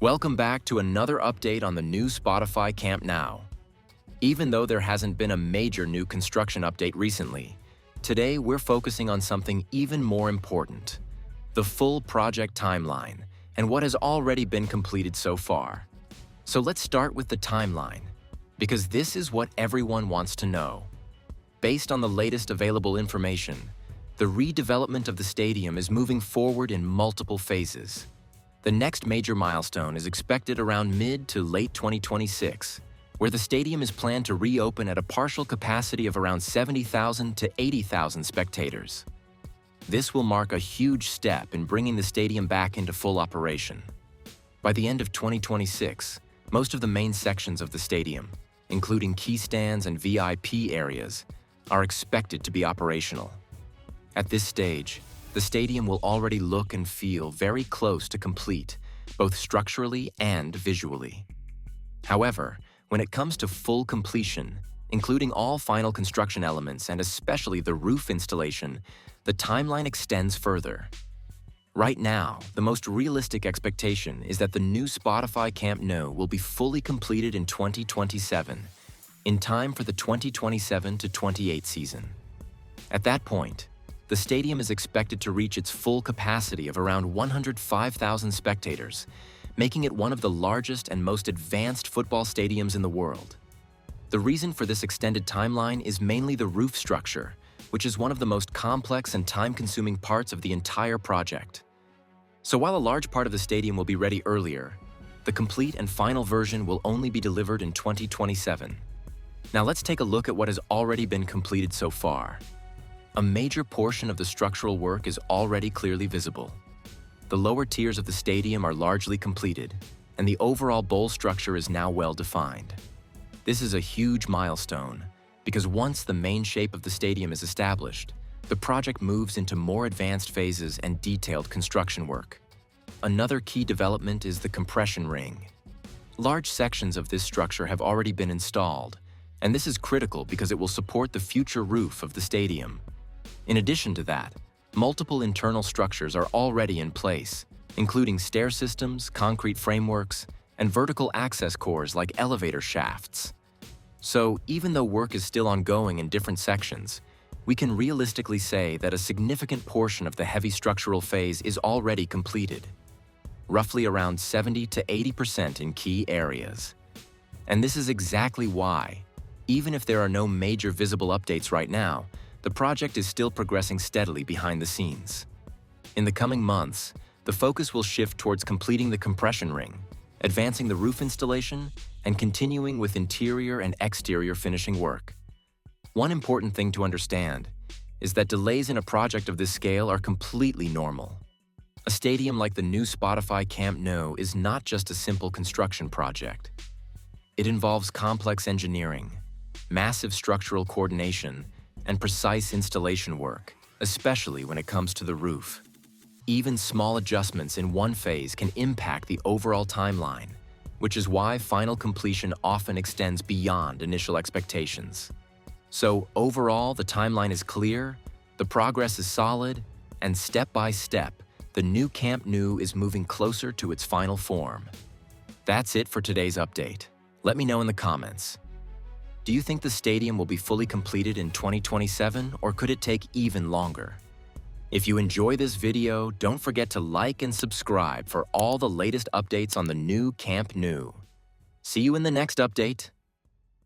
Welcome back to another update on the new Spotify Camp Nou. Even though there hasn't been a major new construction update recently, today we're focusing on something even more important: the full project timeline and what has already been completed so far. So let's start with the timeline, because this is what everyone wants to know. Based on the latest available information, the redevelopment of the stadium is moving forward in multiple phases. The next major milestone is expected around mid to late 2026, where the stadium is planned to reopen at a partial capacity of around 70,000 to 80,000 spectators. This will mark a huge step in bringing the stadium back into full operation. By the end of 2026, most of the main sections of the stadium, including key stands and VIP areas, are expected to be operational. At this stage, the stadium will already look and feel very close to complete, both structurally and visually. However, when it comes to full completion, including all final construction elements and especially the roof installation, the timeline extends further. Right now, the most realistic expectation is that the new Spotify Camp Nou will be fully completed in 2027, in time for the 2027 to 28 season. At that point, the stadium is expected to reach its full capacity of around 105,000 spectators, making it one of the largest and most advanced football stadiums in the world. The reason for this extended timeline is mainly the roof structure, which is one of the most complex and time-consuming parts of the entire project. So while a large part of the stadium will be ready earlier, the complete and final version will only be delivered in 2027. Now let's take a look at what has already been completed so far. A major portion of the structural work is already clearly visible. The lower tiers of the stadium are largely completed, and the overall bowl structure is now well defined. This is a huge milestone, because once the main shape of the stadium is established, the project moves into more advanced phases and detailed construction work. Another key development is the compression ring. Large sections of this structure have already been installed, and this is critical because it will support the future roof of the stadium. In addition to that, multiple internal structures are already in place, including stair systems, concrete frameworks, and vertical access cores like elevator shafts. So, even though work is still ongoing in different sections, we can realistically say that a significant portion of the heavy structural phase is already completed, roughly around 70 to 80% in key areas. And this is exactly why, even if there are no major visible updates right now, the project is still progressing steadily behind the scenes. In the coming months, the focus will shift towards completing the compression ring, advancing the roof installation, and continuing with interior and exterior finishing work. One important thing to understand is that delays in a project of this scale are completely normal. A stadium like the new Spotify Camp Nou is not just a simple construction project. It involves complex engineering, massive structural coordination, and precise installation work, especially when it comes to the roof. Even small adjustments in one phase can impact the overall timeline, which is why final completion often extends beyond initial expectations. So overall, the timeline is clear, the progress is solid, and step by step, the new Camp Nou is moving closer to its final form. That's it for today's update. Let me know in the comments. Do you think the stadium will be fully completed in 2027, or could it take even longer? If you enjoy this video, don't forget to like and subscribe for all the latest updates on the new Camp Nou. See you in the next update.